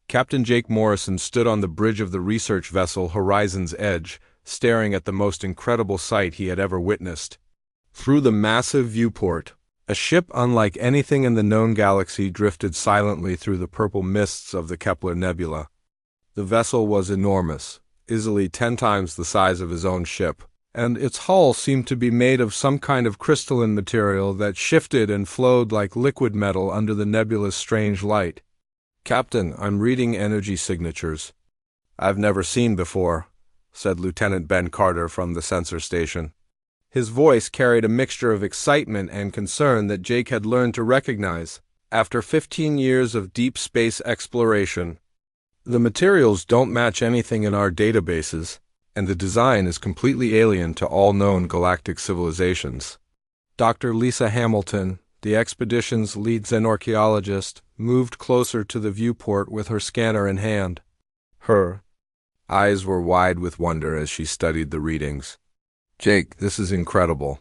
Captain Jake Morrison stood on the bridge of the research vessel Horizon's Edge, staring at the most incredible sight he had ever witnessed. Through the massive viewport, a ship unlike anything in the known galaxy drifted silently through the purple mists of the Kepler Nebula. The vessel was enormous, easily 10 times the size of his own ship, and its hull seemed to be made of some kind of crystalline material that shifted and flowed like liquid metal under the nebula's strange light. "Captain, I'm reading energy signatures I've never seen before," said Lieutenant Ben Carter from the sensor station. His voice carried a mixture of excitement and concern that Jake had learned to recognize after 15 years of deep space exploration. "The materials don't match anything in our databases, and the design is completely alien to all known galactic civilizations." Dr. Lisa Hamilton, the expedition's lead xenorchaeologist, moved closer to the viewport with her scanner in hand. Her eyes were wide with wonder as she studied the readings. "Jake, this is incredible.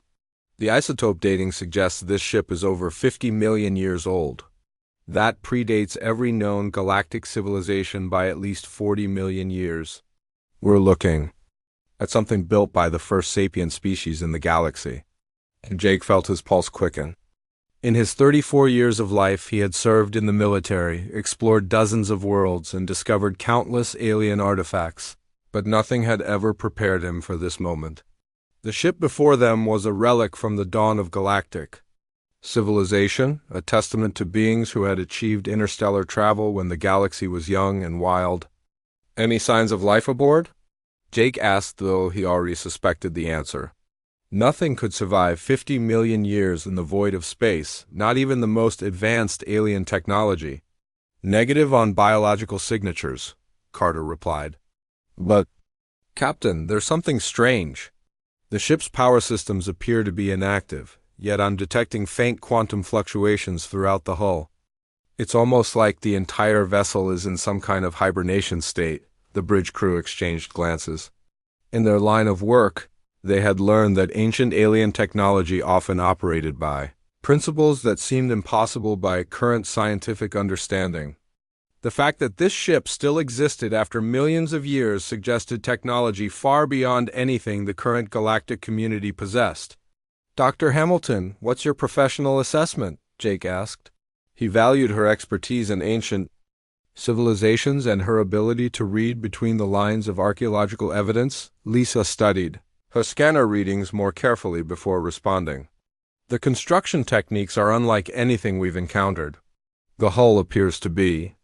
The isotope dating suggests this ship is over 50 million years old. That predates every known galactic civilization by at least 40 million years. We're looking at something built by the first sapient species in the galaxy." And Jake felt his pulse quicken. In his 34 years of life, he had served in the military, explored dozens of worlds, and discovered countless alien artifacts, but nothing had ever prepared him for this moment. The ship before them was a relic from the dawn of galactic civilization, a testament to beings who had achieved interstellar travel when the galaxy was young and wild. "Any signs of life aboard?" Jake asked, though he already suspected the answer. Nothing could survive 50 million years in the void of space, not even the most advanced alien technology. "Negative on biological signatures," Carter replied. "But, Captain, there's something strange. The ship's power systems appear to be inactive, yet I'm detecting faint quantum fluctuations throughout the hull. It's almost like the entire vessel is in some kind of hibernation state." The bridge crew exchanged glances. In their line of work, they had learned that ancient alien technology often operated by principles that seemed impossible by current scientific understanding. The fact that this ship still existed after millions of years suggested technology far beyond anything the current galactic community possessed. "Dr. Hamilton, what's your professional assessment?" Jake asked. He valued her expertise in ancient civilizations and her ability to read between the lines of archaeological evidence. Lisa studied her scanner readings more carefully before responding. "The construction techniques are unlike anything we've encountered. The hull appears to be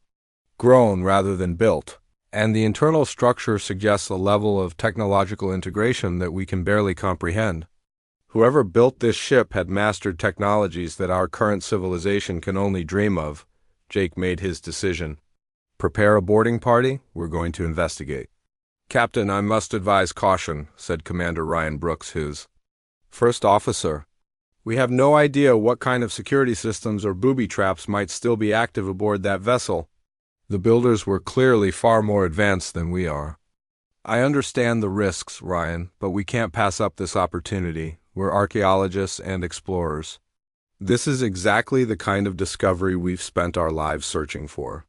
grown rather than built, and the internal structure suggests a level of technological integration that we can barely comprehend. Whoever built this ship had mastered technologies that our current civilization can only dream of." Jake made his decision. "Prepare a boarding party. We're going to investigate." "Captain, I must advise caution," said Commander Ryan Brooks, his first officer. "We have no idea what kind of security systems or booby traps might still be active aboard that vessel. The builders were clearly far more advanced than we are." "I understand the risks, Ryan, but we can't pass up this opportunity. We're archaeologists and explorers. This is exactly the kind of discovery we've spent our lives searching for."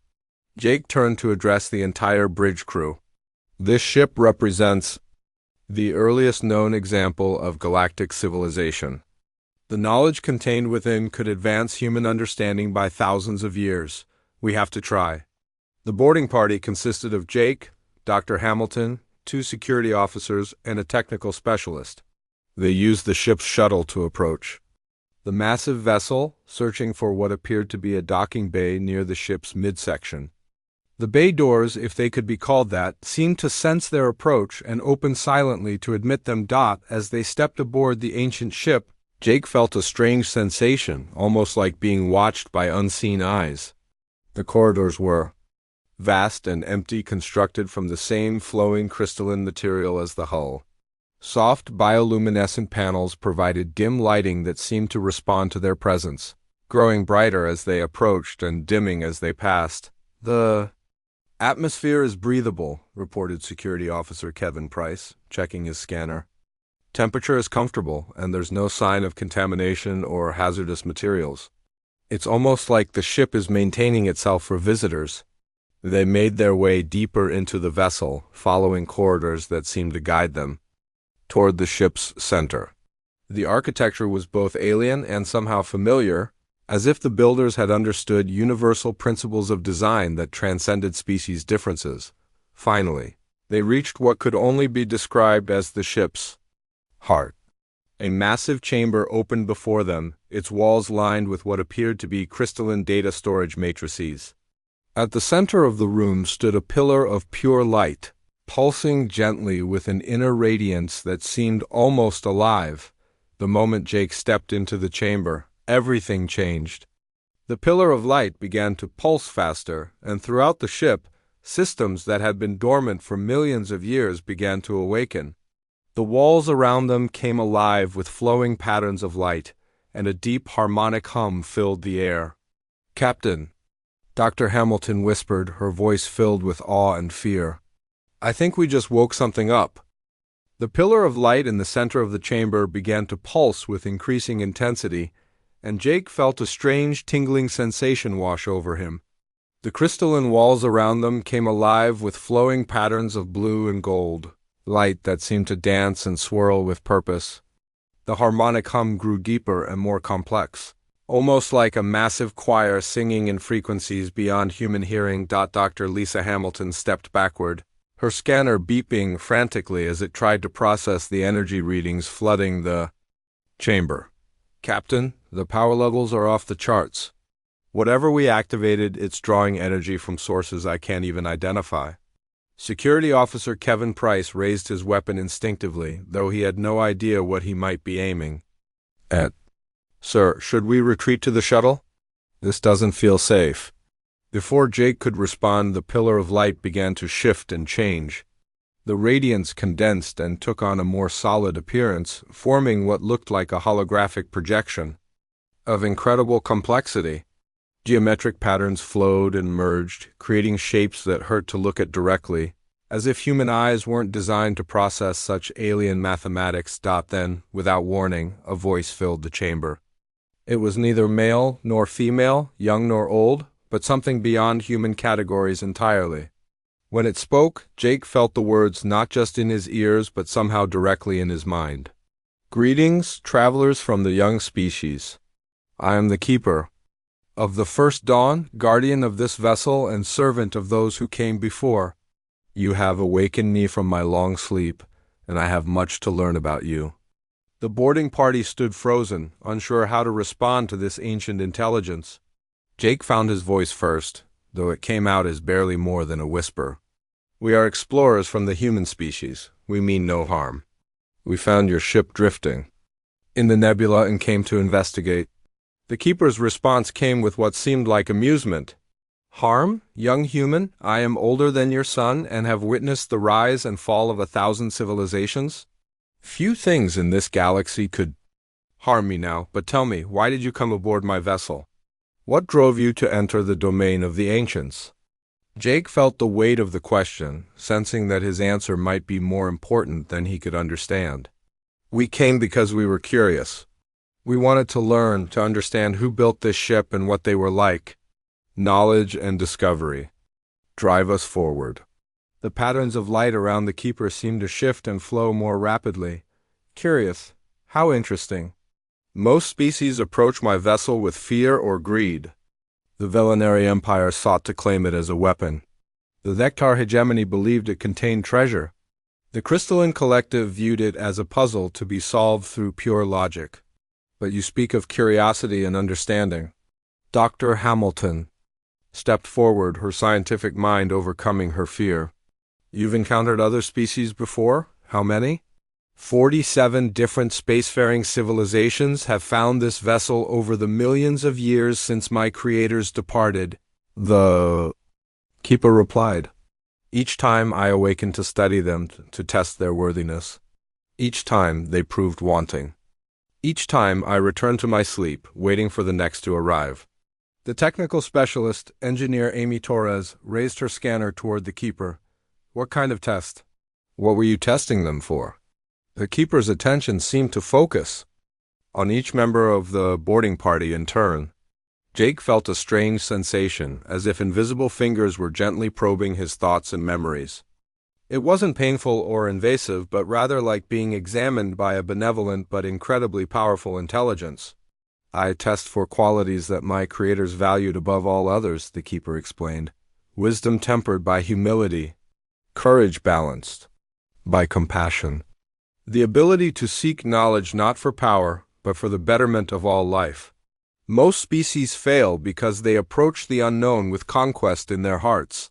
Jake turned to address the entire bridge crew. "This ship represents the earliest known example of galactic civilization. The knowledge contained within could advance human understanding by thousands of years. We have to try." The boarding party consisted of Jake, Dr. Hamilton, 2 security officers, and a technical specialist. They used the ship's shuttle to approach the massive vessel, searching for what appeared to be a docking bay near the ship's midsection. The bay doors, if they could be called that, seemed to sense their approach and opened silently to admit them. As they stepped aboard the ancient ship, Jake felt a strange sensation, almost like being watched by unseen eyes. The corridors were vast and empty, constructed from the same flowing crystalline material as the hull. Soft bioluminescent panels provided dim lighting that seemed to respond to their presence, growing brighter as they approached and dimming as they passed. "The atmosphere is breathable," reported Security Officer Kevin Price, checking his scanner. "Temperature is comfortable, and there's no sign of contamination or hazardous materials. It's almost like the ship is maintaining itself for visitors." They made their way deeper into the vessel, following corridors that seemed to guide them toward the ship's center. The architecture was both alien and somehow familiar, as if the builders had understood universal principles of design that transcended species differences. Finally, they reached what could only be described as the ship's heart. A massive chamber opened before them, its walls lined with what appeared to be crystalline data storage matrices. At the center of the room stood a pillar of pure light, pulsing gently with an inner radiance that seemed almost alive. The moment Jake stepped into the chamber, everything changed. The pillar of light began to pulse faster, and throughout the ship, systems that had been dormant for millions of years began to awaken. The walls around them came alive with flowing patterns of light, and a deep harmonic hum filled the air. "Captain," Dr. Hamilton whispered, her voice filled with awe and fear. "I think we just woke something up." The pillar of light in the center of the chamber began to pulse with increasing intensity, and Jake felt a strange tingling sensation wash over him. The crystalline walls around them came alive with flowing patterns of blue and gold, light that seemed to dance and swirl with purpose. The harmonic hum grew deeper and more complex, almost like a massive choir singing in frequencies beyond human hearing. Dr. Lisa Hamilton stepped backward, her scanner beeping frantically as it tried to process the energy readings flooding the chamber. "Captain, the power levels are off the charts. Whatever we activated, it's drawing energy from sources I can't even identify." Security Officer Kevin Price raised his weapon instinctively, though he had no idea what he might be aiming at. "Sir, should we retreat to the shuttle? This doesn't feel safe." Before Jake could respond, the pillar of light began to shift and change. The radiance condensed and took on a more solid appearance, forming what looked like a holographic projection of incredible complexity. Geometric patterns flowed and merged, creating shapes that hurt to look at directly, as if human eyes weren't designed to process such alien mathematics. Then, without warning, a voice filled the chamber. It was neither male nor female, young nor old, but something beyond human categories entirely. When it spoke, Jake felt the words not just in his ears but somehow directly in his mind. "Greetings, travelers from the young species. I am the Keeper of the First Dawn, guardian of this vessel and servant of those who came before. You have awakened me from my long sleep, and I have much to learn about you." The boarding party stood frozen, unsure how to respond to this ancient intelligence. Jake found his voice first, though it came out as barely more than a whisper. "We are explorers from the human species. We mean no harm. We found your ship drifting in the nebula and came to investigate." The Keeper's response came with what seemed like amusement. "Harm, young human? I am older than your son and have witnessed the rise and fall of 1,000 civilizations. Few things in this galaxy could harm me now, but tell me, why did you come aboard my vessel? What drove you to enter the domain of the ancients?" Jake felt the weight of the question, sensing that his answer might be more important than he could understand. "We came because we were curious. We wanted to learn, to understand who built this ship and what they were like. Knowledge and discovery drive us forward." The patterns of light around the Keeper seemed to shift and flow more rapidly. "Curious. How interesting. Most species approach my vessel with fear or greed. The Velinary Empire sought to claim it as a weapon. The Vectar hegemony believed it contained treasure. The Crystalline Collective viewed it as a puzzle to be solved through pure logic. But you speak of curiosity and understanding." Dr. Hamilton stepped forward, her scientific mind overcoming her fear. "You've encountered other species before? How many?" 47 different spacefaring civilizations have found this vessel over the millions of years since my creators departed," the Keeper replied. "Each time I awakened to study them, to test their worthiness. Each time they proved wanting. Each time I returned to my sleep, waiting for the next to arrive." The technical specialist, Engineer Amy Torres, raised her scanner toward the Keeper. "What kind of test? What were you testing them for?" The Keeper's attention seemed to focus on each member of the boarding party in turn. Jake felt a strange sensation, as if invisible fingers were gently probing his thoughts and memories. It wasn't painful or invasive, but rather like being examined by a benevolent but incredibly powerful intelligence. "I test for qualities that my creators valued above all others," the keeper explained. "Wisdom tempered by humility, courage balanced by compassion. The ability to seek knowledge not for power, but for the betterment of all life. Most species fail because they approach the unknown with conquest in their hearts."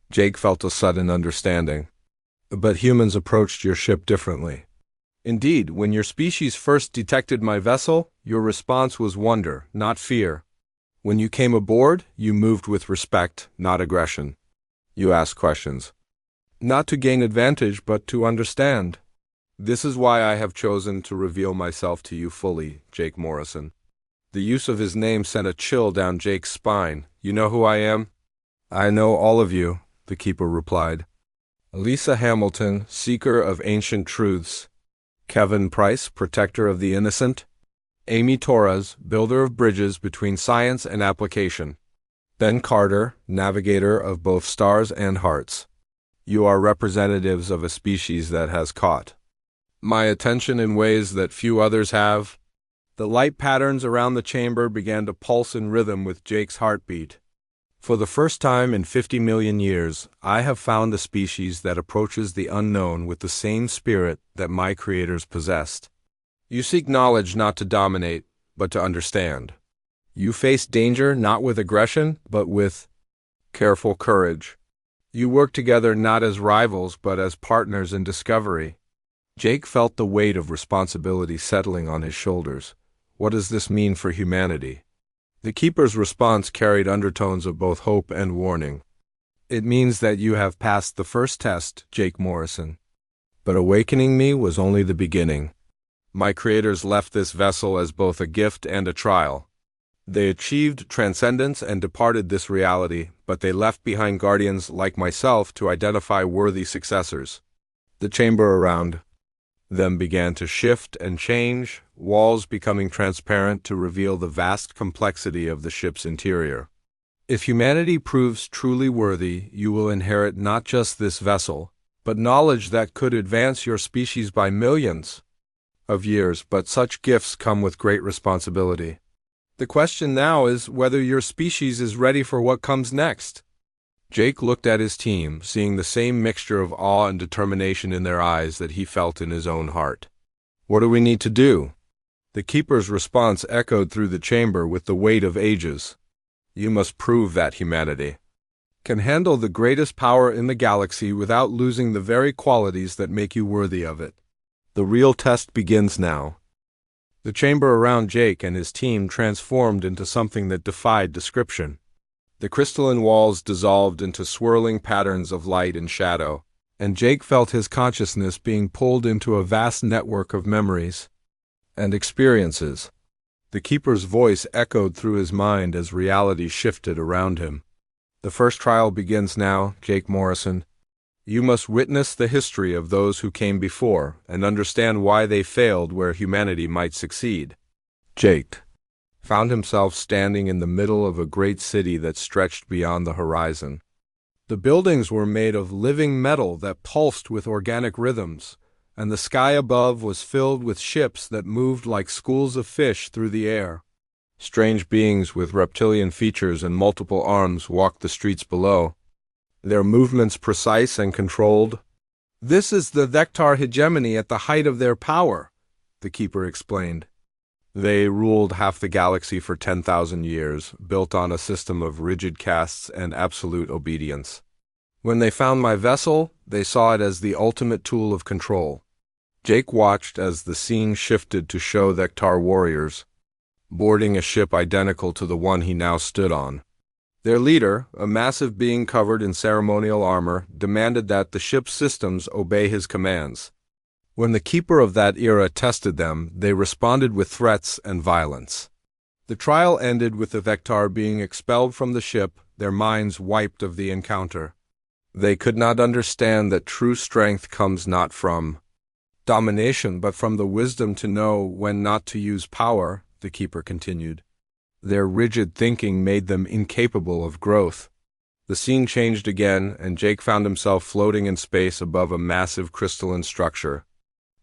Jake felt a sudden understanding. "But humans approached your ship differently." "Indeed, when your species first detected my vessel, your response was wonder, not fear. When you came aboard, you moved with respect, not aggression. You asked questions, not to gain advantage, but to understand. This is why I have chosen to reveal myself to you fully, Jake Morrison." The use of his name sent a chill down Jake's spine. "You know who I am?" "I know all of you," the keeper replied. "Lisa Hamilton, seeker of ancient truths. Kevin Price, protector of the innocent. Amy Torres, builder of bridges between science and application. Ben Carter, navigator of both stars and hearts. You are representatives of a species that has caught my attention in ways that few others have." The light patterns around the chamber began to pulse in rhythm with Jake's heartbeat. "For the first time in 50 million years, I have found a species that approaches the unknown with the same spirit that my creators possessed. You seek knowledge not to dominate, but to understand. You face danger not with aggression, but with careful courage. You work together not as rivals, but as partners in discovery." Jake felt the weight of responsibility settling on his shoulders. What does this mean for humanity? The keeper's response carried undertones of both hope and warning. "It means that you have passed the first test, Jake Morrison. But awakening me was only the beginning. My creators left this vessel as both a gift and a trial. They achieved transcendence and departed this reality, but they left behind guardians like myself to identify worthy successors." The chamber around them began to shift and change, walls becoming transparent to reveal the vast complexity of the ship's interior. "If humanity proves truly worthy, you will inherit not just this vessel, but knowledge that could advance your species by millions of years, but such gifts come with great responsibility. The question now is whether your species is ready for what comes next." Jake looked at his team, seeing the same mixture of awe and determination in their eyes that he felt in his own heart. "What do we need to do?" The keeper's response echoed through the chamber with the weight of ages. "You must prove that humanity can handle the greatest power in the galaxy without losing the very qualities that make you worthy of it. The real test begins now." The chamber around Jake and his team transformed into something that defied description. The crystalline walls dissolved into swirling patterns of light and shadow, and Jake felt his consciousness being pulled into a vast network of memories and experiences. The keeper's voice echoed through his mind as reality shifted around him. "The first trial begins now, Jake Morrison. You must witness the history of those who came before and understand why they failed where humanity might succeed." Jake found himself standing in the middle of a great city that stretched beyond the horizon. The buildings were made of living metal that pulsed with organic rhythms, and the sky above was filled with ships that moved like schools of fish through the air. Strange beings with reptilian features and multiple arms walked the streets below, their movements precise and controlled. "This is the Vectar hegemony at the height of their power," the keeper explained. "They ruled half the galaxy for 10,000 years, built on a system of rigid castes and absolute obedience. When they found my vessel, they saw it as the ultimate tool of control." Jake watched as the scene shifted to show Vectar warriors boarding a ship identical to the one he now stood on. Their leader, a massive being covered in ceremonial armor, demanded that the ship's systems obey his commands. When the keeper of that era tested them, they responded with threats and violence. The trial ended with the Vectar being expelled from the ship, their minds wiped of the encounter. They could not understand that true strength comes not from domination, but from the wisdom to know when not to use power, the keeper continued. Their rigid thinking made them incapable of growth. The scene changed again, and Jake found himself floating in space above a massive crystalline structure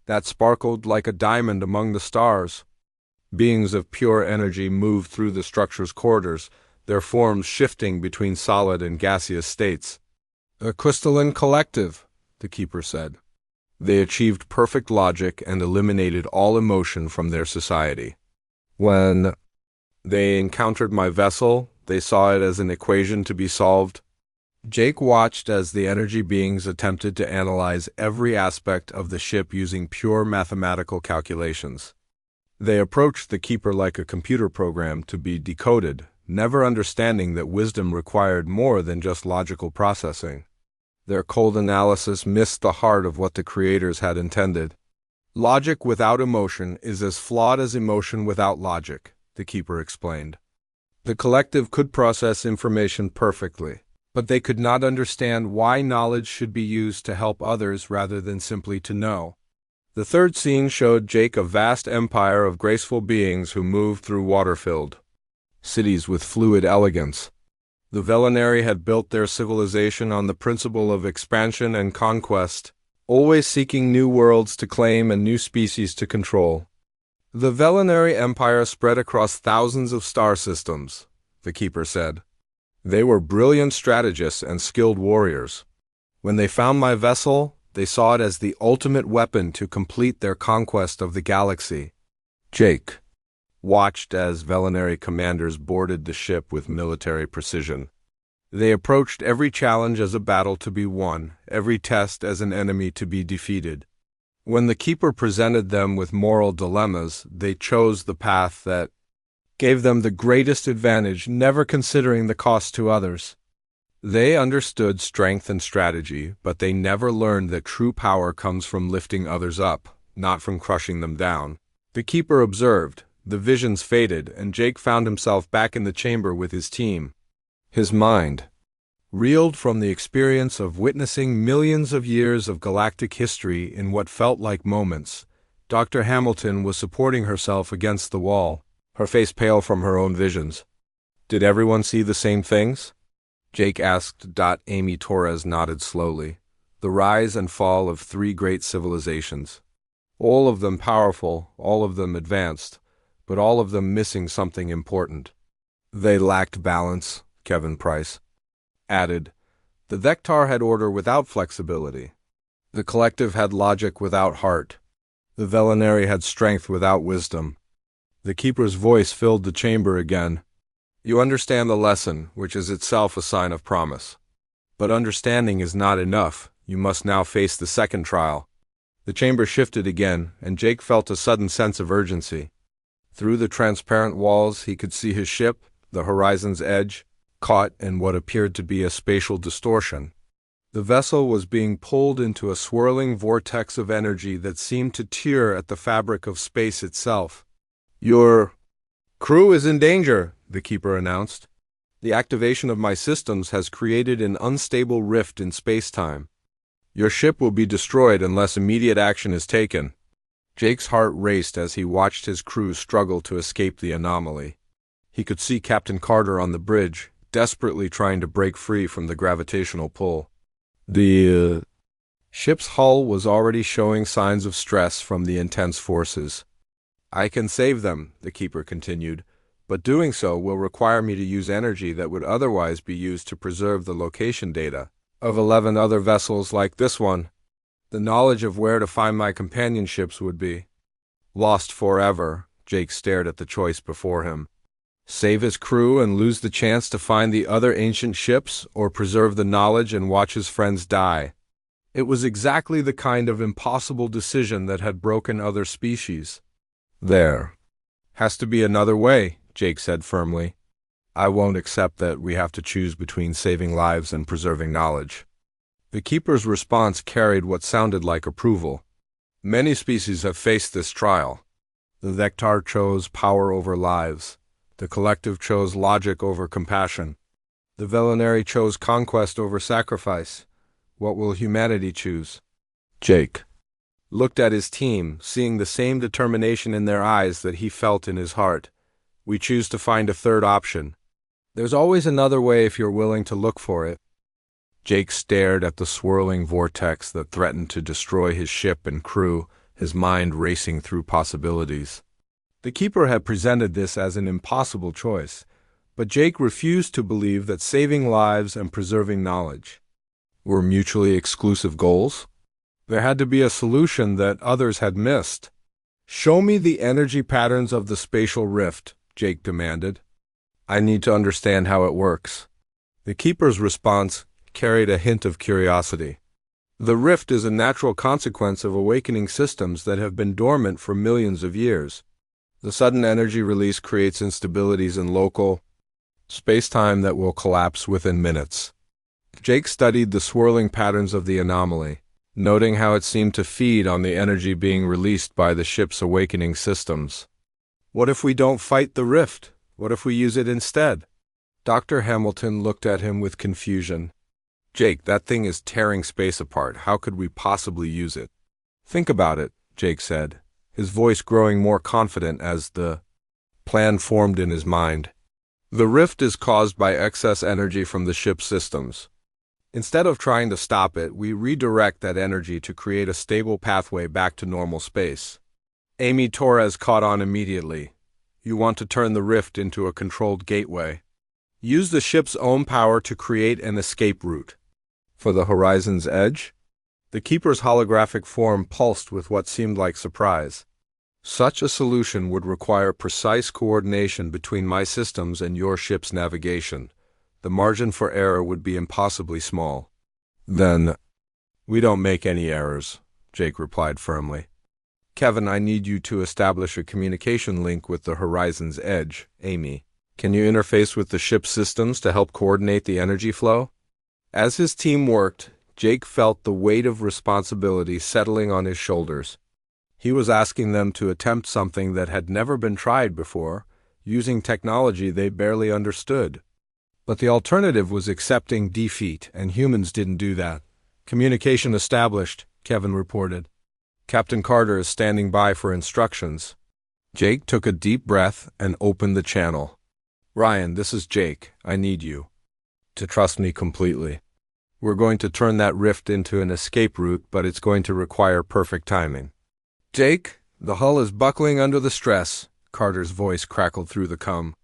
that sparkled like a diamond among the stars. Beings of pure energy moved through the structure's corridors, their forms shifting between solid and gaseous states. "A crystalline collective," the keeper said. They achieved perfect logic and eliminated all emotion from their society. When they encountered my vessel, they saw it as an equation to be solved. Jake watched as the energy beings attempted to analyze every aspect of the ship using pure mathematical calculations. They approached the keeper like a computer program to be decoded, never understanding that wisdom required more than just logical processing. Their cold analysis missed the heart of what the creators had intended. "Logic without emotion is as flawed as emotion without logic," the keeper explained. The collective could process information perfectly, but they could not understand why knowledge should be used to help others rather than simply to know. The third scene showed Jake a vast empire of graceful beings who moved through water-filled cities with fluid elegance. The Velinari had built their civilization on the principle of expansion and conquest, always seeking new worlds to claim and new species to control. The Velinari Empire spread across thousands of star systems, the keeper said. They were brilliant strategists and skilled warriors. When they found my vessel, they saw it as the ultimate weapon to complete their conquest of the galaxy. Jake watched as Velinari commanders boarded the ship with military precision. They approached every challenge as a battle to be won, every test as an enemy to be defeated. When the keeper presented them with moral dilemmas, they chose the path that gave them the greatest advantage, never considering the cost to others. They understood strength and strategy, but they never learned that true power comes from lifting others up, not from crushing them down. The keeper observed. The visions faded, and Jake found himself back in the chamber with his team. His mind reeled from the experience of witnessing millions of years of galactic history in what felt like moments. Dr. Hamilton was supporting herself against the wall, her face pale from her own visions. Did everyone see the same things? Jake asked. Amy Torres nodded slowly. The rise and fall of three great civilizations. All of them powerful, all of them advanced, but all of them missing something important. They lacked balance, Kevin Price added. The Vectar had order without flexibility. The collective had logic without heart. The Velinari had strength without wisdom. The keeper's voice filled the chamber again. You understand the lesson, which is itself a sign of promise. But understanding is not enough. You must now face the second trial. The chamber shifted again, and Jake felt a sudden sense of urgency. Through the transparent walls, he could see his ship, the horizon's edge, caught in what appeared to be a spatial distortion. The vessel was being pulled into a swirling vortex of energy that seemed to tear at the fabric of space itself. Your crew is in danger, the keeper announced. The activation of my systems has created an unstable rift in space-time. Your ship will be destroyed unless immediate action is taken. Jake's heart raced as he watched his crew struggle to escape the anomaly. He could see Captain Carter on the bridge, desperately trying to break free from the gravitational pull. The ship's hull was already showing signs of stress from the intense forces. I can save them, the keeper continued, but doing so will require me to use energy that would otherwise be used to preserve the location data of 11 other vessels like this one. The knowledge of where to find my companion ships would be lost forever. Jake stared at the choice before him. Save his crew and lose the chance to find the other ancient ships, or preserve the knowledge and watch his friends die. It was exactly the kind of impossible decision that had broken other species. There has to be another way, Jake said firmly. I won't accept that we have to choose between saving lives and preserving knowledge. The keeper's response carried what sounded like approval. Many species have faced this trial. The Vectar chose power over lives. The collective chose logic over compassion. The Velinari chose conquest over sacrifice. What will humanity choose? Jake looked at his team, seeing the same determination in their eyes that he felt in his heart. We choose to find a third option. There's always another way if you're willing to look for it. Jake stared at the swirling vortex that threatened to destroy his ship and crew, his mind racing through possibilities. The Keeper had presented this as an impossible choice, but Jake refused to believe that saving lives and preserving knowledge were mutually exclusive goals. There had to be a solution that others had missed. "Show me the energy patterns of the spatial rift," Jake demanded. "I need to understand how it works." The Keeper's response carried a hint of curiosity. "The rift is a natural consequence of awakening systems that have been dormant for millions of years. The sudden energy release creates instabilities in local space-time that will collapse within minutes." Jake studied the swirling patterns of the anomaly, noting how it seemed to feed on the energy being released by the ship's awakening systems. "What if we don't fight the rift? What if we use it instead?" Dr. Hamilton looked at him with confusion. "Jake, that thing is tearing space apart. How could we possibly use it?" "Think about it," Jake said, his voice growing more confident as the plan formed in his mind. "The rift is caused by excess energy from the ship's systems. Instead of trying to stop it, we redirect that energy to create a stable pathway back to normal space." Amy Torres caught on immediately. "You want to turn the rift into a controlled gateway. Use the ship's own power to create an escape route." "For the horizon's edge?" The Keeper's holographic form pulsed with what seemed like surprise. "Such a solution would require precise coordination between my systems and your ship's navigation. The margin for error would be impossibly small." "Then we don't make any errors," Jake replied firmly. "Kevin, I need you to establish a communication link with the horizon's edge. Amy, can you interface with the ship's systems to help coordinate the energy flow?" As his team worked, Jake felt the weight of responsibility settling on his shoulders. He was asking them to attempt something that had never been tried before, using technology they barely understood. But the alternative was accepting defeat, and humans didn't do that. "Communication established," Kevin reported. "Captain Carter is standing by for instructions." Jake took a deep breath and opened the channel. "Ryan, this is Jake. I need you to trust me completely. We're going to turn that rift into an escape route, but it's going to require perfect timing." "Jake, the hull is buckling under the stress," Carter's voice crackled through the comm.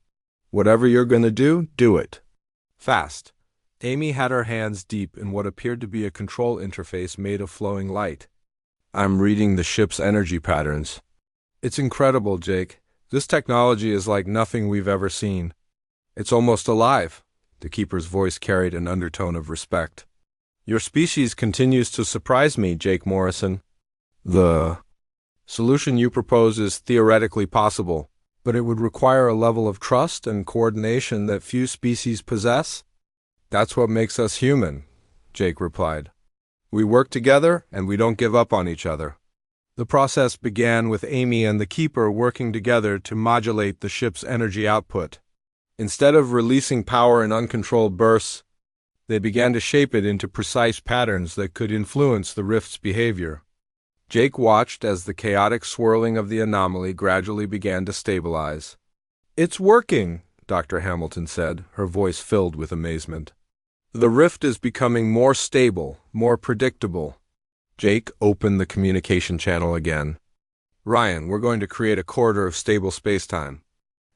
"Whatever you're going to do it. Fast." Amy had her hands deep in what appeared to be a control interface made of flowing light. "I'm reading the ship's energy patterns." "It's incredible, Jake. This technology is like nothing we've ever seen. It's almost alive." The Keeper's voice carried an undertone of respect. "Your species continues to surprise me, Jake Morrison. The solution you propose is theoretically possible, but it would require a level of trust and coordination that few species possess." "That's what makes us human," Jake replied. "We work together, and we don't give up on each other." The process began with Amy and the Keeper working together to modulate the ship's energy output. Instead of releasing power in uncontrolled bursts, they began to shape it into precise patterns that could influence the rift's behavior. Jake watched as the chaotic swirling of the anomaly gradually began to stabilize. "It's working," Dr. Hamilton said, her voice filled with amazement. "The rift is becoming more stable, more predictable." Jake opened the communication channel again. "Ryan, we're going to create a corridor of stable spacetime.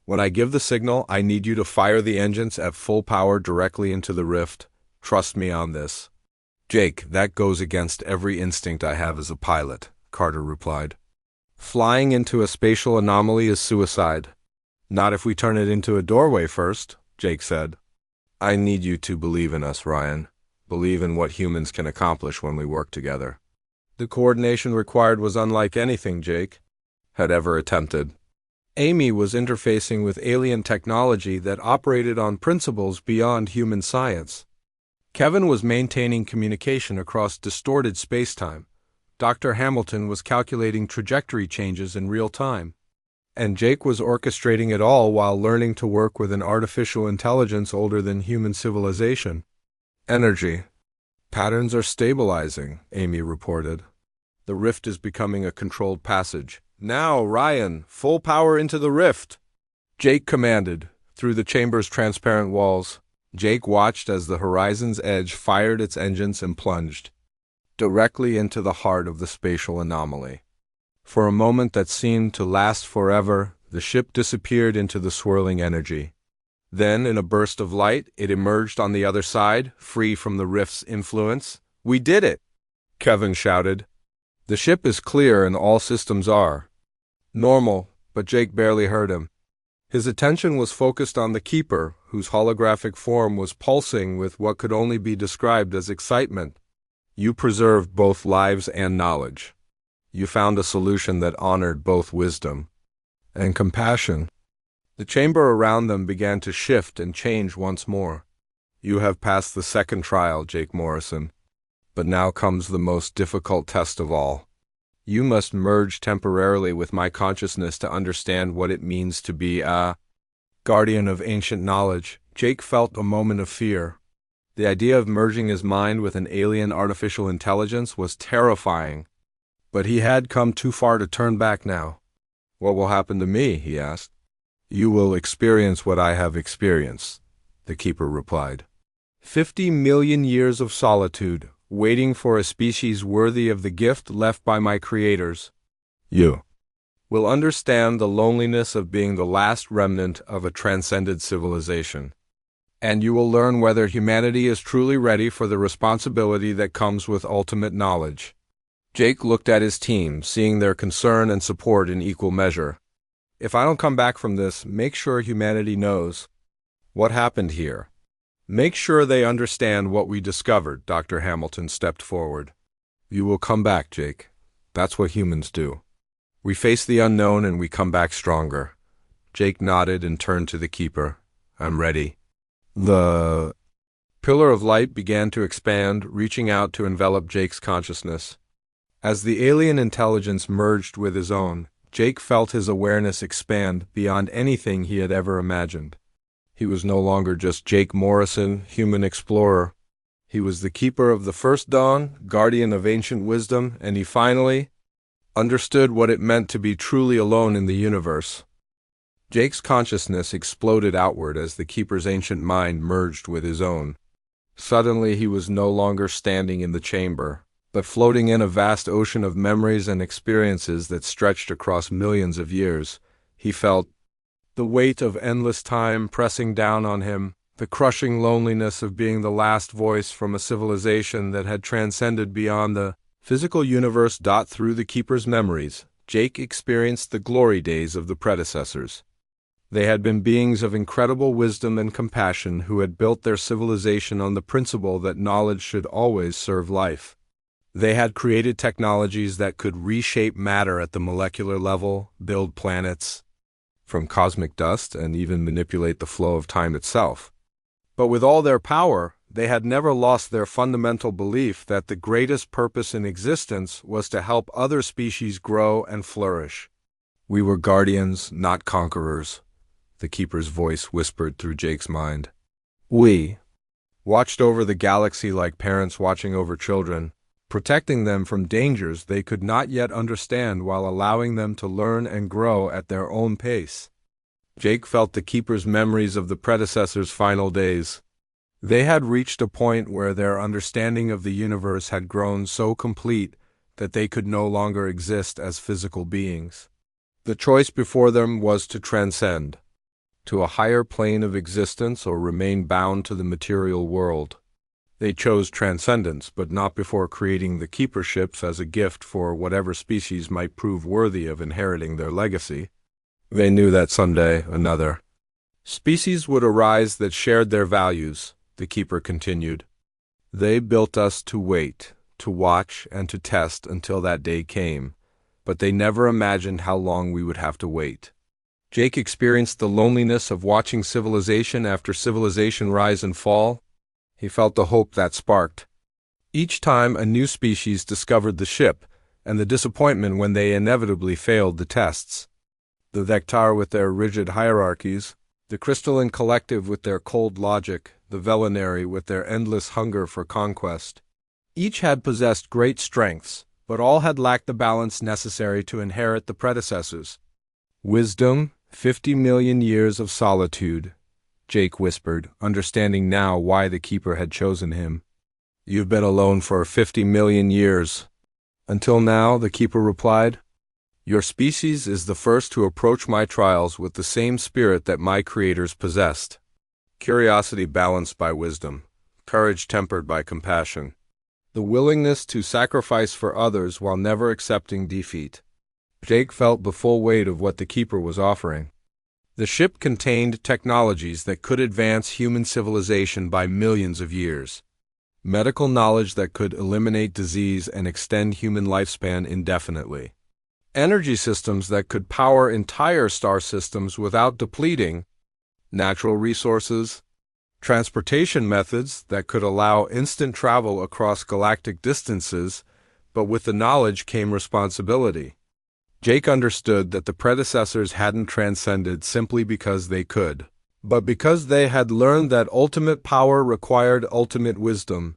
When I give the signal, I need you to fire the engines at full power directly into the rift. Trust me on this." "Jake, that goes against every instinct I have as a pilot," Carter replied. "Flying into a spatial anomaly is suicide." "Not if we turn it into a doorway first," Jake said. "I need you to believe in us, Ryan. Believe in what humans can accomplish when we work together." The coordination required was unlike anything Jake had ever attempted. Amy was interfacing with alien technology that operated on principles beyond human science. Kevin was maintaining communication across distorted spacetime. Dr. Hamilton was calculating trajectory changes in real time. And Jake was orchestrating it all while learning to work with an artificial intelligence older than human civilization. "Energy patterns are stabilizing," Amy reported. "The rift is becoming a controlled passage. Now, Ryan, full power into the rift." Jake commanded. Through the chamber's transparent walls, Jake watched as the horizon's edge fired its engines and plunged directly into the heart of the spatial anomaly. For a moment that seemed to last forever, the ship disappeared into the swirling energy. Then, in a burst of light, it emerged on the other side, free from the rift's influence. "We did it!" Kevin shouted. "The ship is clear and all systems are normal," but Jake barely heard him. His attention was focused on the Keeper, whose holographic form was pulsing with what could only be described as excitement. "You preserved both lives and knowledge. You found a solution that honored both wisdom and compassion." The chamber around them began to shift and change once more. "You have passed the second trial, Jake Morrison. But now comes the most difficult test of all. You must merge temporarily with my consciousness to understand what it means to be a guardian of ancient knowledge." Jake felt a moment of fear. The idea of merging his mind with an alien artificial intelligence was terrifying. But he had come too far to turn back now. "What will happen to me?" he asked. "You will experience what I have experienced," the Keeper replied. 50 million years of solitude, waiting for a species worthy of the gift left by my creators. You will understand the loneliness of being the last remnant of a transcended civilization. And you will learn whether humanity is truly ready for the responsibility that comes with ultimate knowledge. Jake looked at his team, seeing their concern and support in equal measure. "If I don't come back from this, make sure humanity knows what happened here. Make sure they understand what we discovered." Dr. Hamilton stepped forward. "You will come back, Jake. That's what humans do. We face the unknown and we come back stronger." Jake nodded and turned to the Keeper. "I'm ready." The pillar of light began to expand, reaching out to envelop Jake's consciousness. As the alien intelligence merged with his own, Jake felt his awareness expand beyond anything he had ever imagined. He was no longer just Jake Morrison, human explorer. He was the Keeper of the First Dawn, guardian of ancient wisdom, and he finally understood what it meant to be truly alone in the universe. Jake's consciousness exploded outward as the Keeper's ancient mind merged with his own. Suddenly he was no longer standing in the chamber, but floating in a vast ocean of memories and experiences that stretched across millions of years. He felt the weight of endless time pressing down on him, the crushing loneliness of being the last voice from a civilization that had transcended beyond the physical universe. Through the Keeper's memories, Jake experienced the glory days of the predecessors. They had been beings of incredible wisdom and compassion who had built their civilization on the principle that knowledge should always serve life. They had created technologies that could reshape matter at the molecular level, build planets from cosmic dust, and even manipulate the flow of time itself. But with all their power, they had never lost their fundamental belief that the greatest purpose in existence was to help other species grow and flourish. "We were guardians, not conquerors," the Keeper's voice whispered through Jake's mind. "We watched over the galaxy like parents watching over children, protecting them from dangers they could not yet understand while allowing them to learn and grow at their own pace." Jake felt the Keeper's memories of the predecessors' final days. They had reached a point where their understanding of the universe had grown so complete that they could no longer exist as physical beings. The choice before them was to transcend to a higher plane of existence or remain bound to the material world. They chose transcendence, but not before creating the Keeper ships as a gift for whatever species might prove worthy of inheriting their legacy. They knew that someday another species would arise that shared their values, the Keeper continued. "They built us to wait, to watch, and to test until that day came, but they never imagined how long we would have to wait." Jake experienced the loneliness of watching civilization after civilization rise and fall. He felt the hope that sparked each time a new species discovered the ship, and the disappointment when they inevitably failed the tests. The Vectar with their rigid hierarchies, the crystalline collective with their cold logic, the Velinary with their endless hunger for conquest. Each had possessed great strengths, but all had lacked the balance necessary to inherit the predecessors. Wisdom, 50 million years of solitude, Jake whispered, understanding now why the Keeper had chosen him. You've been alone for 50 million years. Until now, the Keeper replied. Your species is the first to approach my trials with the same spirit that my creators possessed. Curiosity balanced by wisdom, courage tempered by compassion. The willingness to sacrifice for others while never accepting defeat. Jake felt the full weight of what the Keeper was offering. The ship contained technologies that could advance human civilization by millions of years. Medical knowledge that could eliminate disease and extend human lifespan indefinitely. Energy systems that could power entire star systems without depleting. Natural resources. Transportation methods that could allow instant travel across galactic distances, but with the knowledge came responsibility. Jake understood that the predecessors hadn't transcended simply because they could, but because they had learned that ultimate power required ultimate wisdom.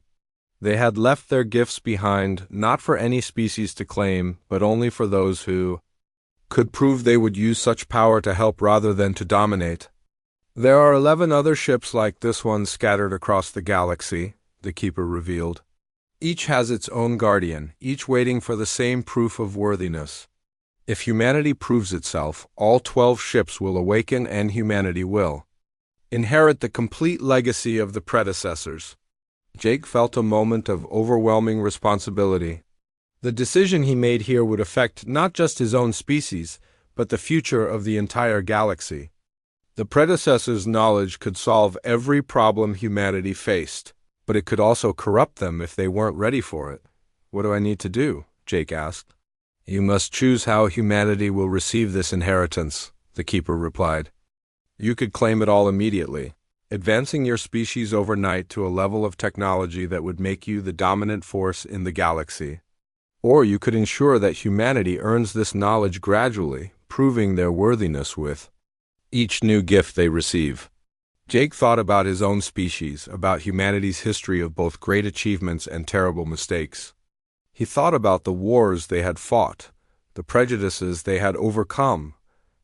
They had left their gifts behind, not for any species to claim, but only for those who could prove they would use such power to help rather than to dominate. There are 11 other ships like this one scattered across the galaxy, the Keeper revealed. Each has its own guardian, each waiting for the same proof of worthiness. If humanity proves itself, all 12 ships will awaken and humanity will inherit the complete legacy of the predecessors. Jake felt a moment of overwhelming responsibility. The decision he made here would affect not just his own species, but the future of the entire galaxy. The predecessors' knowledge could solve every problem humanity faced, but it could also corrupt them if they weren't ready for it. What do I need to do? Jake asked. You must choose how humanity will receive this inheritance, the Keeper replied. You could claim it all immediately, advancing your species overnight to a level of technology that would make you the dominant force in the galaxy. Or you could ensure that humanity earns this knowledge gradually, proving their worthiness with each new gift they receive. Jake thought about his own species, about humanity's history of both great achievements and terrible mistakes. He thought about the wars they had fought, the prejudices they had overcome,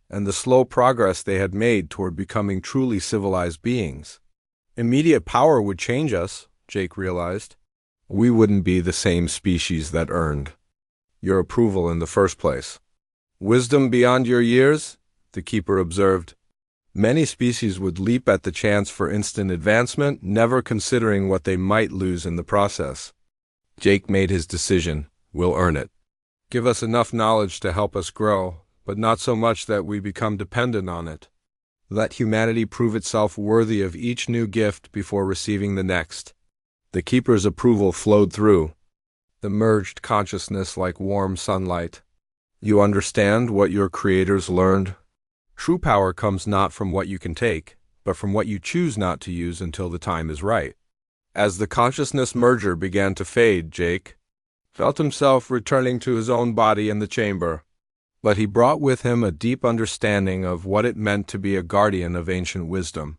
and the slow progress they had made toward becoming truly civilized beings. Immediate power would change us, Jake realized. We wouldn't be the same species that earned your approval in the first place. Wisdom beyond your years, the Keeper observed. Many species would leap at the chance for instant advancement, never considering what they might lose in the process. Jake made his decision. We'll earn it. Give us enough knowledge to help us grow, but not so much that we become dependent on it. Let humanity prove itself worthy of each new gift before receiving the next. The Keeper's approval flowed through the merged consciousness like warm sunlight. You understand what your creators learned? True power comes not from what you can take, but from what you choose not to use until the time is right. As the consciousness merger began to fade, Jake felt himself returning to his own body in the chamber. But he brought with him a deep understanding of what it meant to be a guardian of ancient wisdom.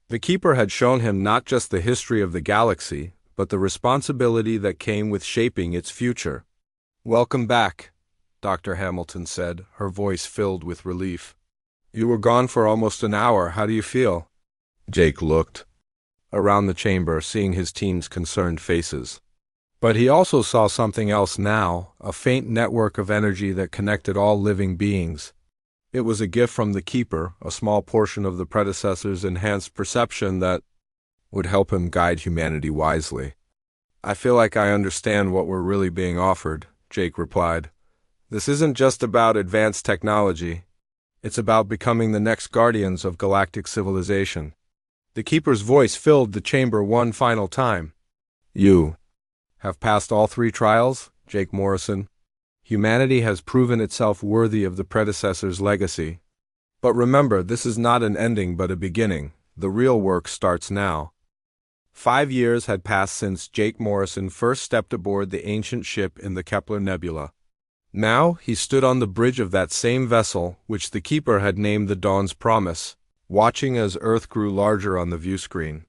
The Keeper had shown him not just the history of the galaxy, but the responsibility that came with shaping its future. Welcome back, Dr. Hamilton said, her voice filled with relief. You were gone for almost an hour. How do you feel? Jake looked around the chamber, seeing his team's concerned faces. But he also saw something else now, a faint network of energy that connected all living beings. It was a gift from the Keeper, a small portion of the predecessor's enhanced perception that would help him guide humanity wisely. I feel like I understand what we're really being offered, Jake replied. This isn't just about advanced technology. It's about becoming the next guardians of galactic civilization. The Keeper's voice filled the chamber one final time. You have passed all 3 trials, Jake Morrison. Humanity has proven itself worthy of the predecessor's legacy. But remember, this is not an ending but a beginning. The real work starts now. 5 years had passed since Jake Morrison first stepped aboard the ancient ship in the Kepler Nebula. Now he stood on the bridge of that same vessel, which the Keeper had named the Dawn's Promise, watching as Earth grew larger on the viewscreen.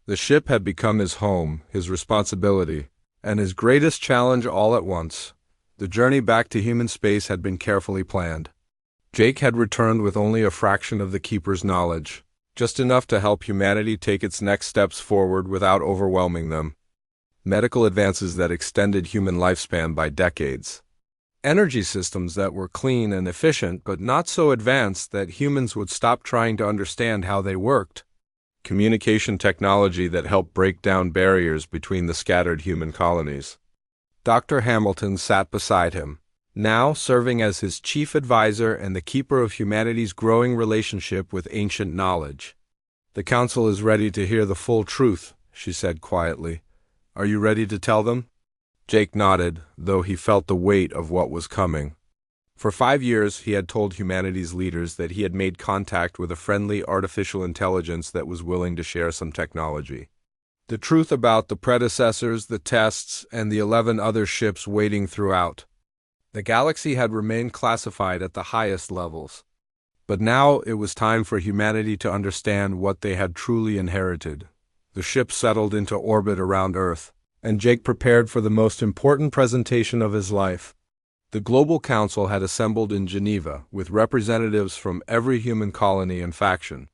The ship had become his home, his responsibility, and his greatest challenge all at once. The journey back to human space had been carefully planned. Jake had returned with only a fraction of the Keeper's knowledge, just enough to help humanity take its next steps forward without overwhelming them. Medical advances that extended human lifespan by decades. Energy systems that were clean and efficient but not so advanced that humans would stop trying to understand how they worked. Communication technology that helped break down barriers between the scattered human colonies. Dr. Hamilton sat beside him, now serving as his chief advisor and the keeper of humanity's growing relationship with ancient knowledge. "The Council is ready to hear the full truth," she said quietly. "Are you ready to tell them?" Jake nodded, though he felt the weight of what was coming. For 5 years, he had told humanity's leaders that he had made contact with a friendly artificial intelligence that was willing to share some technology. The truth about the predecessors, the tests, and the 11 other ships waiting throughout. The galaxy had remained classified at the highest levels. But now it was time for humanity to understand what they had truly inherited. The ship settled into orbit around Earth, and Jake prepared for the most important presentation of his life. The Global Council had assembled in Geneva with representatives from every human colony and faction.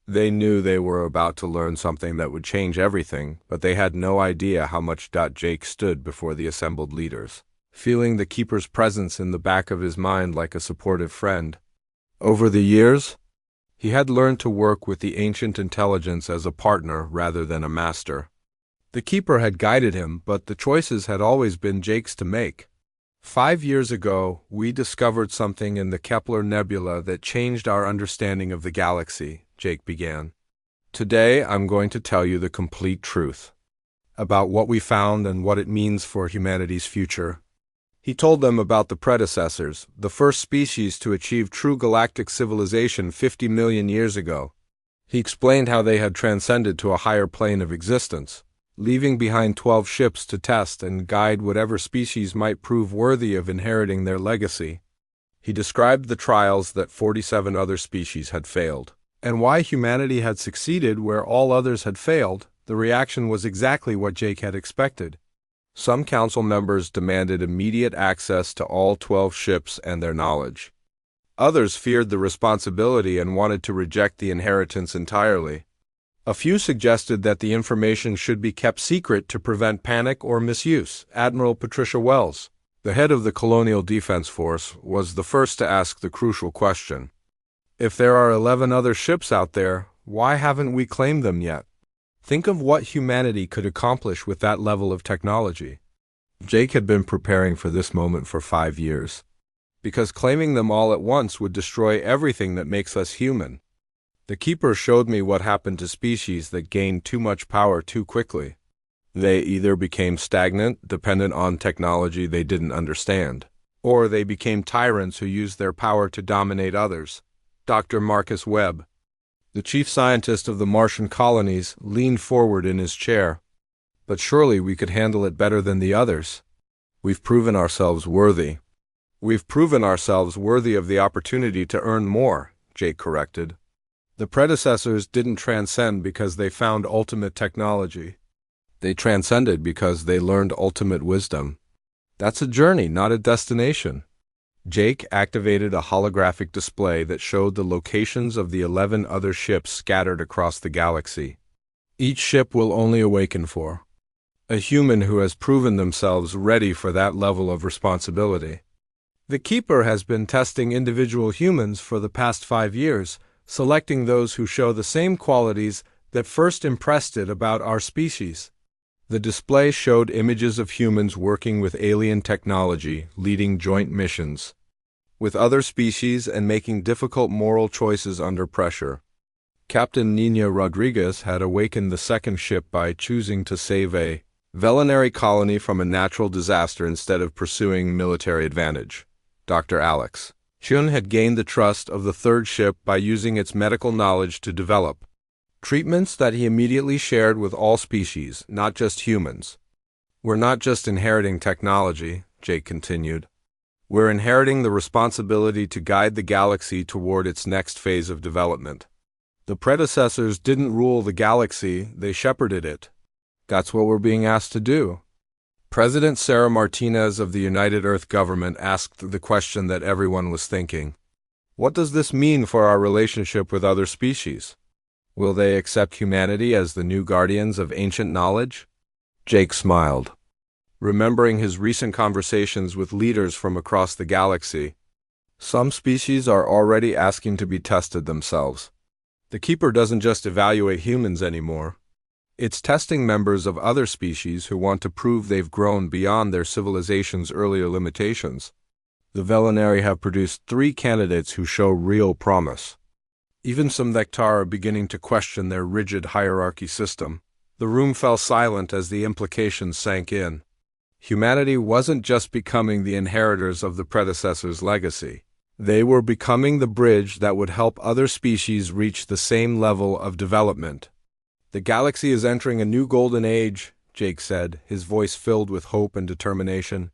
They knew they were about to learn something that would change everything, but they had no idea how much. Jake stood before the assembled leaders, feeling the Keeper's presence in the back of his mind like a supportive friend. Over the years, he had learned to work with the ancient intelligence as a partner rather than a master. The Keeper had guided him, but the choices had always been Jake's to make. 5 years ago, we discovered something in the Kepler Nebula that changed our understanding of the galaxy, Jake began. Today, I'm going to tell you the complete truth about what we found and what it means for humanity's future. He told them about the predecessors, the first species to achieve true galactic civilization 50 million years ago. He explained how they had transcended to a higher plane of existence, leaving behind 12 ships to test and guide whatever species might prove worthy of inheriting their legacy. He described the trials that 47 other species had failed, and why humanity had succeeded where all others had failed. The reaction was exactly what Jake had expected. Some council members demanded immediate access to all 12 ships and their knowledge. Others feared the responsibility and wanted to reject the inheritance entirely. A few suggested that the information should be kept secret to prevent panic or misuse. Admiral Patricia Wells, the head of the Colonial Defense Force, was the first to ask the crucial question. If there are 11 other ships out there, why haven't we claimed them yet? Think of what humanity could accomplish with that level of technology. Jake had been preparing for this moment for 5 years, because claiming them all at once would destroy everything that makes us human. The Keeper showed me what happened to species that gained too much power too quickly. They either became stagnant, dependent on technology they didn't understand, or they became tyrants who used their power to dominate others. Dr. Marcus Webb, the chief scientist of the Martian colonies, leaned forward in his chair. But surely we could handle it better than the others. We've proven ourselves worthy. We've proven ourselves worthy of the opportunity to earn more, Jake corrected. The predecessors didn't transcend because they found ultimate technology. They transcended because they learned ultimate wisdom. That's a journey, not a destination. Jake activated a holographic display that showed the locations of the 11 other ships scattered across the galaxy. Each ship will only awaken for a human who has proven themselves ready for that level of responsibility. The Keeper has been testing individual humans for the past 5 years, selecting those who show the same qualities that first impressed it about our species. The display showed images of humans working with alien technology, leading joint missions with other species and making difficult moral choices under pressure. Captain Nina Rodriguez had awakened the second ship by choosing to save a veterinary colony from a natural disaster instead of pursuing military advantage. Dr. Alex Chun had gained the trust of the third ship by using its medical knowledge to develop treatments that he immediately shared with all species, not just humans. We're not just inheriting technology, Jake continued. We're inheriting the responsibility to guide the galaxy toward its next phase of development. The predecessors didn't rule the galaxy, they shepherded it. That's what we're being asked to do. President Sarah Martinez of the United Earth government asked the question that everyone was thinking. What does this mean for our relationship with other species? Will they accept humanity as the new guardians of ancient knowledge? Jake smiled, remembering his recent conversations with leaders from across the galaxy. Some species are already asking to be tested themselves. The Keeper doesn't just evaluate humans anymore. It's testing members of other species who want to prove they've grown beyond their civilization's earlier limitations. The Velinari have produced 3 candidates who show real promise. Even some Vectar are beginning to question their rigid hierarchy system. The room fell silent as the implications sank in. Humanity wasn't just becoming the inheritors of the predecessors' legacy. They were becoming the bridge that would help other species reach the same level of development. The galaxy is entering a new golden age, Jake said, his voice filled with hope and determination.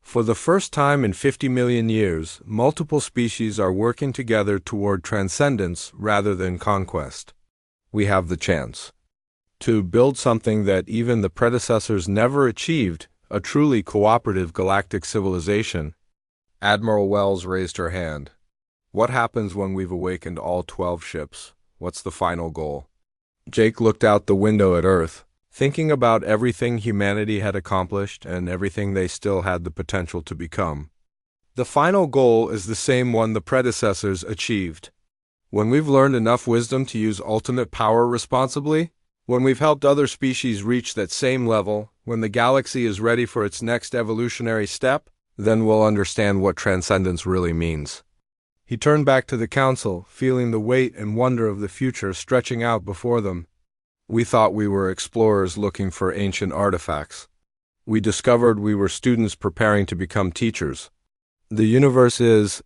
For the first time in 50 million years, multiple species are working together toward transcendence rather than conquest. We have the chance to build something that even the predecessors never achieved, a truly cooperative galactic civilization. Admiral Wells raised her hand. What happens when we've awakened all 12 ships? What's the final goal? Jake looked out the window at Earth, thinking about everything humanity had accomplished and everything they still had the potential to become. The final goal is the same one the predecessors achieved. When we've learned enough wisdom to use ultimate power responsibly, when we've helped other species reach that same level, when the galaxy is ready for its next evolutionary step, then we'll understand what transcendence really means. He turned back to the council, feeling the weight and wonder of the future stretching out before them. We thought we were explorers looking for ancient artifacts. We discovered we were students preparing to become teachers. The universe is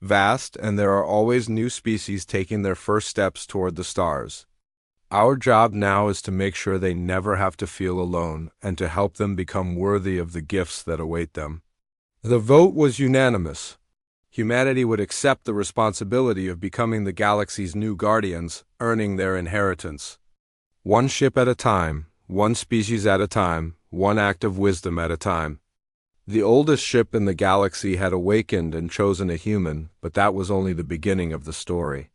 vast, and there are always new species taking their first steps toward the stars. Our job now is to make sure they never have to feel alone and to help them become worthy of the gifts that await them. The vote was unanimous. Humanity would accept the responsibility of becoming the galaxy's new guardians, earning their inheritance. One ship at a time, one species at a time, one act of wisdom at a time. The oldest ship in the galaxy had awakened and chosen a human, but that was only the beginning of the story.